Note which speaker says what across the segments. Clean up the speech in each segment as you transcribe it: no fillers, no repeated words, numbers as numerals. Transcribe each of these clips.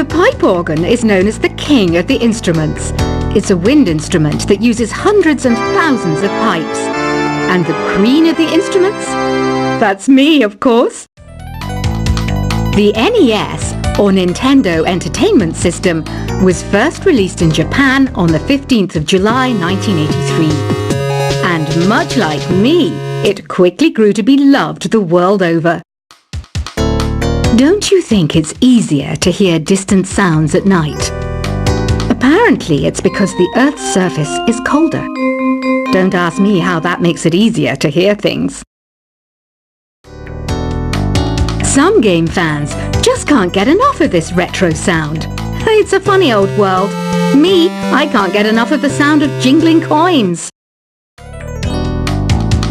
Speaker 1: The pipe organ is known as the king of the instruments. It's a wind instrument that uses hundreds and thousands of pipes. And the queen of the instruments? That's me, of course. The NES, or Nintendo Entertainment System, was first released in Japan on the 15th of July 1983. And much like me, it quickly grew to be loved the world over. Don't you think it's easier to hear distant sounds at night? Apparently it's because the Earth's surface is colder. Don't ask me how that makes it easier to hear things. Some game fans just can't get enough of this retro sound. It's a funny old world. Me, I can't get enough of the sound of jingling coins.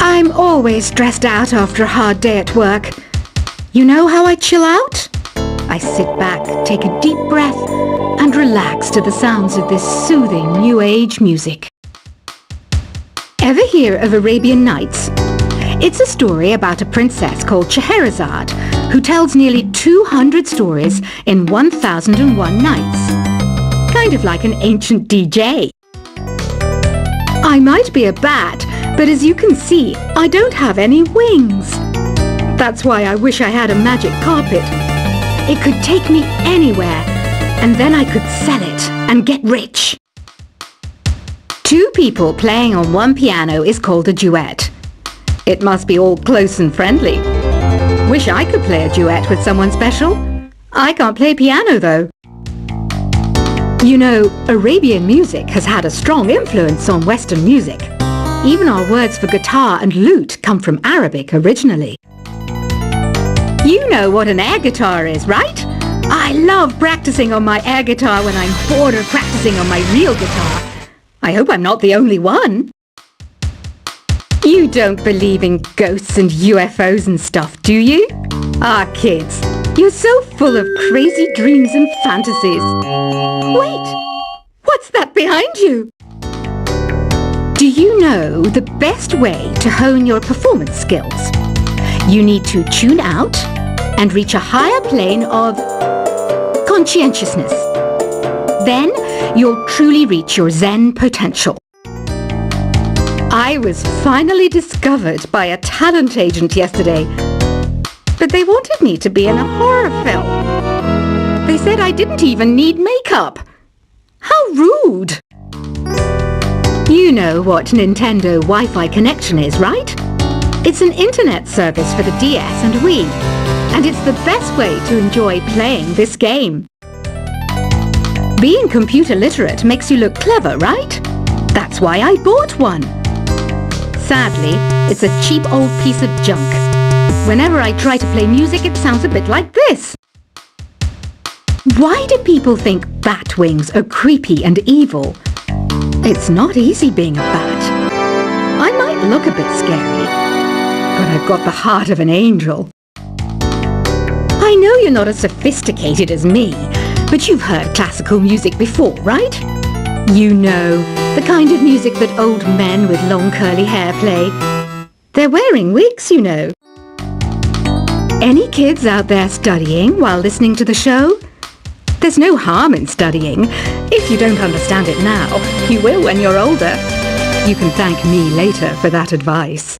Speaker 1: I'm always stressed out after a hard day at work. You know how I chill out? I sit back, take a deep breath, and relax to the sounds of this soothing New Age music. Ever hear of Arabian Nights? It's a story about a princess called Scheherazade, who tells nearly 200 stories in 1001 nights. Kind of like an ancient DJ. I might be a bat, but as you can see, I don't have any wings. That's why I wish I had a magic carpet. It could take me anywhere, and then I could sell it and get rich. Two people playing on one piano is called a duet. It must be all close and friendly. Wish I could play a duet with someone special. I can't play piano though. You know, Arabian music has had a strong influence on Western music. Even our words for guitar and lute come from Arabic originally. You know what an air guitar is, right? I love practicing on my air guitar when I'm bored of practicing on my real guitar. I hope I'm not the only one. You don't believe in ghosts and UFOs and stuff, do you? Ah, kids, you're so full of crazy dreams and fantasies. Wait, what's that behind you? Do you know the best way to hone your performance skills? You need to tune out and reach a higher plane of conscientiousness. Then you'll truly reach your Zen potential. I was finally discovered by a talent agent yesterday, but they wanted me to be in a horror film. They said I didn't even need makeup. How rude! You know what Nintendo Wi-Fi connection is, right? It's an internet service for the DS and Wii, and it's the best way to enjoy playing this game. Being computer literate makes you look clever, right? That's why I bought one. Sadly, it's a cheap old piece of junk. Whenever I try to play music, it sounds a bit like this. Why do people think bat wings are creepy and evil? It's not easy being a bat. I might look a bit scary, but I've got the heart of an angel. I know you're not as sophisticated as me, but you've heard classical music before, right? You know, the kind of music that old men with long curly hair play. They're wearing wigs, you know. Any kids out there studying while listening to the show? There's no harm in studying. If you don't understand it now, you will when you're older. You can thank me later for that advice.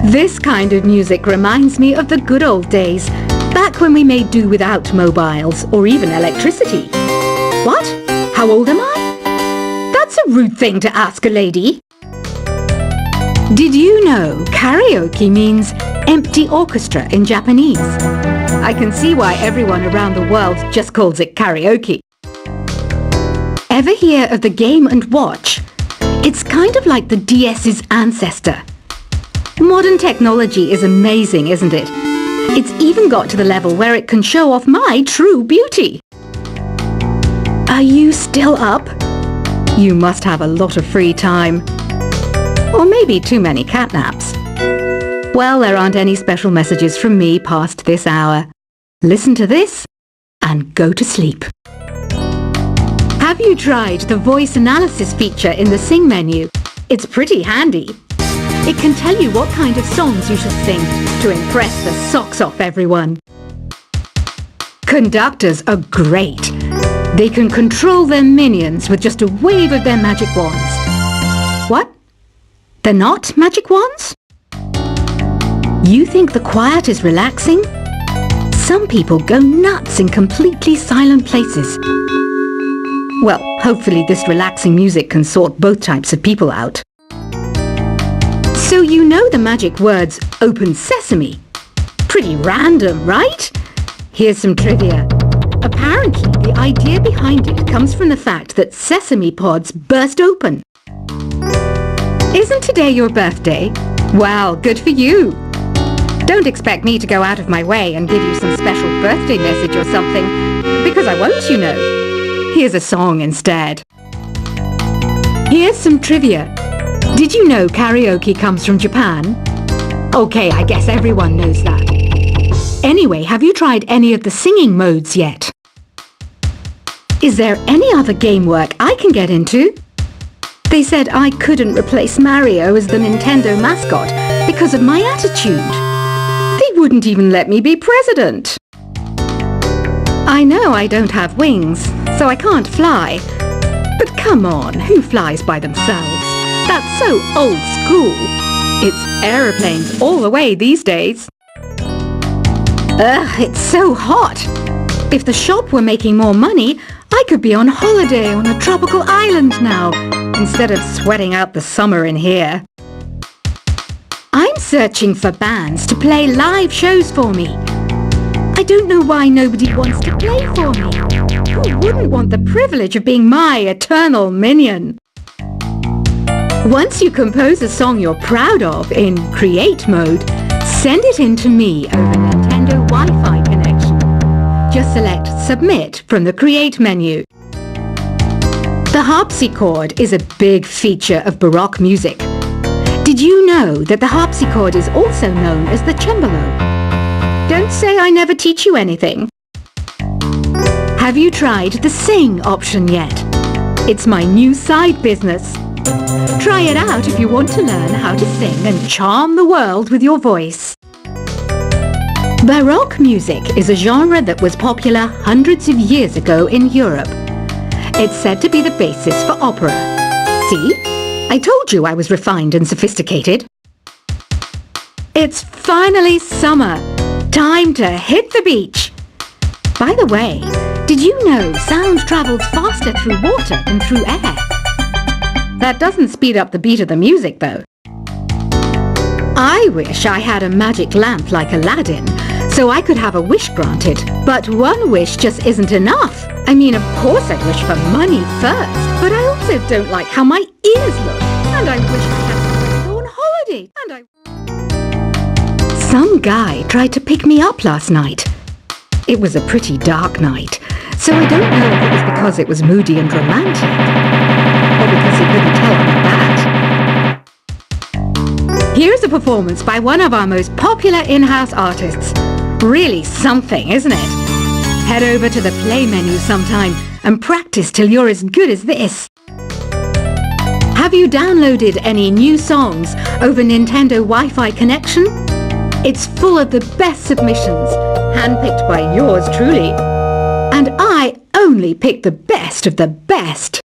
Speaker 1: This kind of music reminds me of the good old days, back when we made do without mobiles or even electricity. What? How old am I? That's a rude thing to ask a lady. Did you know karaoke means empty orchestra in Japanese? I can see why everyone around the world just calls it karaoke. Ever hear of the Game & Watch? It's kind of like the DS's ancestor. Modern technology is amazing, isn't it? It's even got to the level where it can show off my true beauty. Are you still up? You must have a lot of free time. Or maybe too many catnaps. Well, there aren't any special messages from me past this hour. Listen to this and go to sleep. Have you tried the voice analysis feature in the Sing menu? It's pretty handy. It can tell you what kind of songs you should sing to impress the socks off everyone. Conductors are great. They can control their minions with just a wave of their magic wands. What? They're not magic wands? You think the quiet is relaxing? Some people go nuts in completely silent places. Well, hopefully this relaxing music can sort both types of people out. So you know the magic words "Open Sesame"? Pretty random, right? Here's some trivia. Apparently, the idea behind it comes from the fact that sesame pods burst open. Isn't today your birthday? Well, good for you. Don't expect me to go out of my way and give you some special birthday message or something, because I won't, you know. Here's a song instead. Here's some trivia. Did you know karaoke comes from Japan? Okay, I guess everyone knows that. Anyway, have you tried any of the singing modes yet? Is there any other game work I can get into? They said I couldn't replace Mario as the Nintendo mascot because of my attitude. They wouldn't even let me be president. I know I don't have wings, so I can't fly. But come on, who flies by themselves? That's so old school. It's aeroplanes all the way these days. Ugh, it's so hot. If the shop were making more money, I could be on holiday on a tropical island now, instead of sweating out the summer in here. I'm searching for bands to play live shows for me. I don't know why nobody wants to play for me. Who wouldn't want the privilege of being my eternal minion? Once you compose a song you're proud of in Create mode, send it in to me over Nintendo Wi-Fi connection. Just select Submit from the Create menu. The harpsichord is a big feature of Baroque music. Did you know that the harpsichord is also known as the cembalo? Don't say I never teach you anything. Have you tried the Sing option yet? It's my new side business. Try it out if you want to learn how to sing and charm the world with your voice. Baroque music is a genre that was popular hundreds of years ago in Europe. It's said to be the basis for opera. See? I told you I was refined and sophisticated. It's finally summer. Time to hit the beach. By the way, did you know sound travels faster through water than through air? That doesn't speed up the beat of the music, though. I wish I had a magic lamp like Aladdin, so I could have a wish granted. But one wish just isn't enough. I mean, of course I'd wish for money first, but I also don't like how my ears look. And I wish I had somewhere to go on holiday. Some guy tried to pick me up last night. It was a pretty dark night, so I don't know if it was because it was moody and romantic, or because he couldn't tell I'm a bat. Here's a performance by one of our most popular in-house artists. Really something, isn't it? Head over to the play menu sometime and practice till you're as good as this. Have you downloaded any new songs over Nintendo Wi-Fi connection? It's full of the best submissions, handpicked by yours truly. And I only pick the best of the best.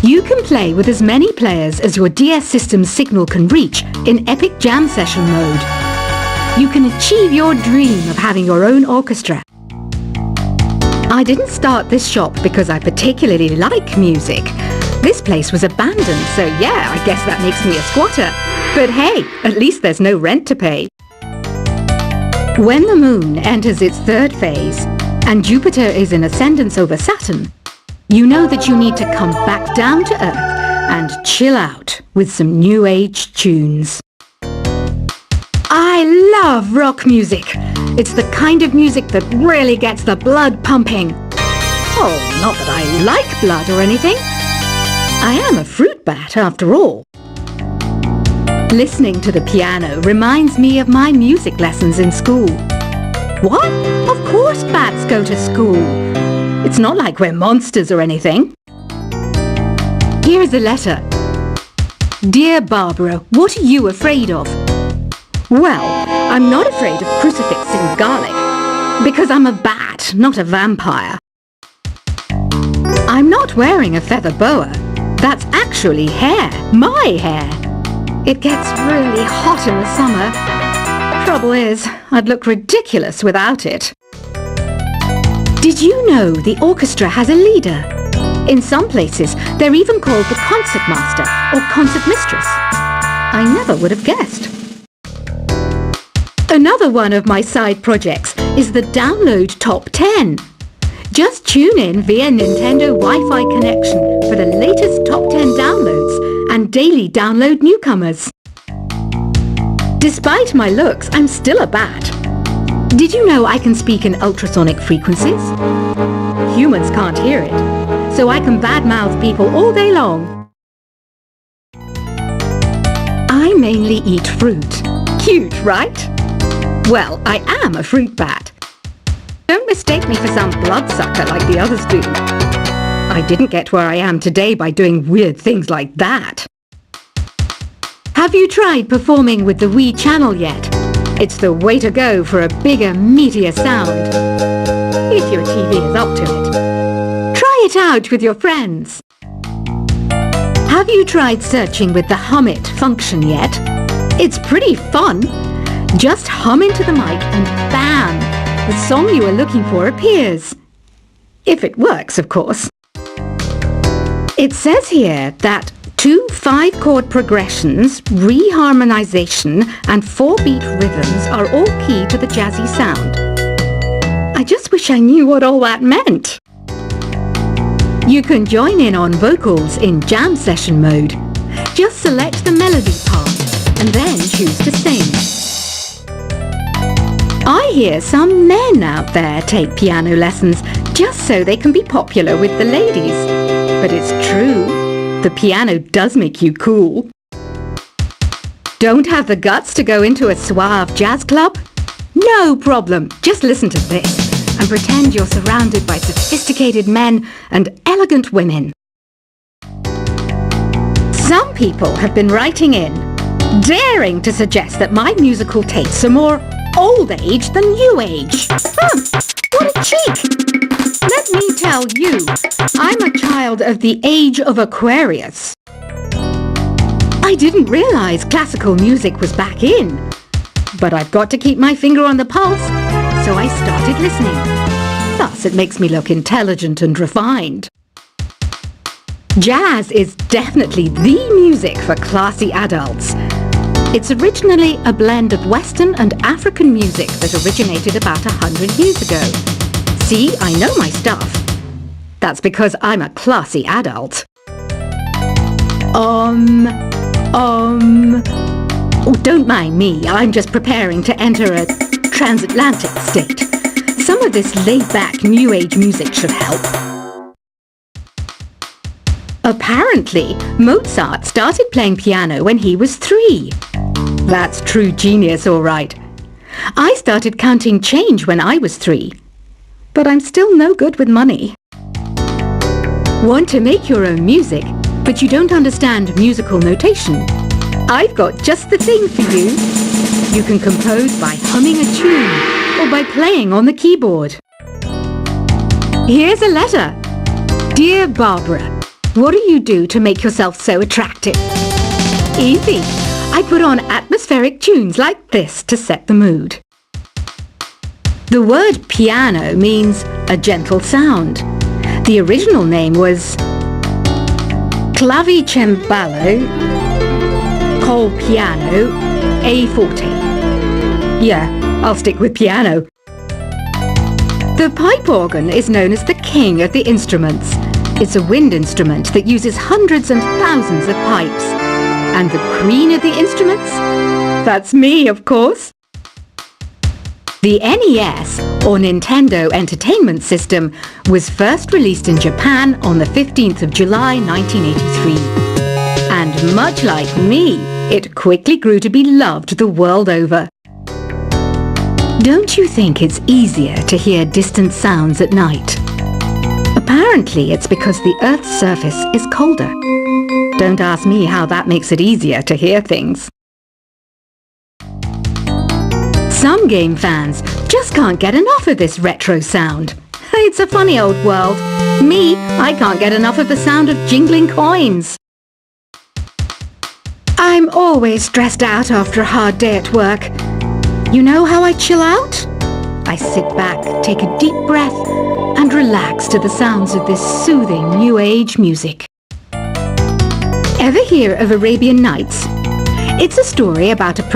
Speaker 1: You can play with as many players as your DS system's signal can reach in Epic Jam Session mode. You can achieve your dream of having your own orchestra. I didn't start this shop because I particularly like music. This place was abandoned, so yeah, I guess that makes me a squatter. But hey, at least there's no rent to pay. When the moon enters its third phase, and Jupiter is in ascendance over Saturn, you know that you need to come back down to Earth and chill out with some new age tunes. I love rock music. It's the kind of music that really gets the blood pumping. Oh, not that I like blood or anything. I am a fruit bat after all. Listening to the piano reminds me of my music lessons in school. What? Of course bats go to school. It's not like we're monsters or anything. Here's a letter. Dear Barbara, what are you afraid of? Well, I'm not afraid of crucifix and garlic. Because I'm a bat, not a vampire. I'm not wearing a feather boa. That's actually hair, my hair. It gets really hot in the summer. Trouble is, I'd look ridiculous without it. Did you know the orchestra has a leader? In some places, they're even called the concertmaster or concertmistress. I never would have guessed. Another one of my side projects is the Download Top 10. Just tune in via Nintendo Wi-Fi connection for the latest top 10 downloads and daily download newcomers. Despite my looks, I'm still a bat. Did you know I can speak in ultrasonic frequencies? Humans can't hear it, so I can badmouth people all day long. I mainly eat fruit. Cute, right? Well, I am a fruit bat. Don't mistake me for some bloodsucker like the others do. I didn't get where I am today by doing weird things like that. Have you tried performing with the Wii channel yet? It's the way to go for a bigger, meatier sound. If your TV is up to it. Try it out with your friends. Have you tried searching with the Hum It function yet? It's pretty fun. Just hum into the mic and bam! The song you are looking for appears. If it works, of course. It says here that 2 5-chord progressions, reharmonization and 4-beat rhythms are all key to the jazzy sound. I just wish I knew what all that meant. You can join in on vocals in jam session mode. Just select the melody part and then choose to sing. I hear some men out there take piano lessons just so they can be popular with the ladies. But it's true, the piano does make you cool. Don't have the guts to go into a suave jazz club? No problem, just listen to this and pretend you're surrounded by sophisticated men and elegant women. Some people have been writing in, daring to suggest that my musical tastes are more old age than new age. What a cheek! Let me tell you, I'm a child of the age of Aquarius. I didn't realize classical music was back in, but I've got to keep my finger on the pulse, so I started listening. Thus, it makes me look intelligent and refined. Jazz is definitely the music for classy adults. It's originally a blend of Western and African music that originated about 100 years ago. See, I know my stuff. That's because I'm a classy adult. Oh, don't mind me. I'm just preparing to enter a transatlantic state. Some of this laid-back New Age music should help. Apparently, Mozart started playing piano when he was 3. That's true genius, all right. I started counting change when I was 3. But I'm still no good with money. Want to make your own music, but you don't understand musical notation? I've got just the thing for you. You can compose by humming a tune or by playing on the keyboard. Here's a letter. Dear Barbara, what do you do to make yourself so attractive? Easy. I put on atmospheric tunes like this to set the mood. The word piano means a gentle sound. The original name was clavicembalo col piano a forte. Yeah, I'll stick with piano. The pipe organ is known as the king of the instruments. It's a wind instrument that uses hundreds and thousands of pipes. And the queen of the instruments? That's me, of course. The NES, or Nintendo Entertainment System, was first released in Japan on the 15th of July 1983. And much like me, it quickly grew to be loved the world over. Don't you think it's easier to hear distant sounds at night? Apparently, it's because the Earth's surface is colder. Don't ask me how that makes it easier to hear things. Some game fans just can't get enough of this retro sound. It's a funny old world. Me, I can't get enough of the sound of jingling coins. I'm always stressed out after a hard day at work. You know how I chill out? I sit back, take a deep breath, and relax to the sounds of this soothing new age music. Ever hear of Arabian Nights? It's a story about a princess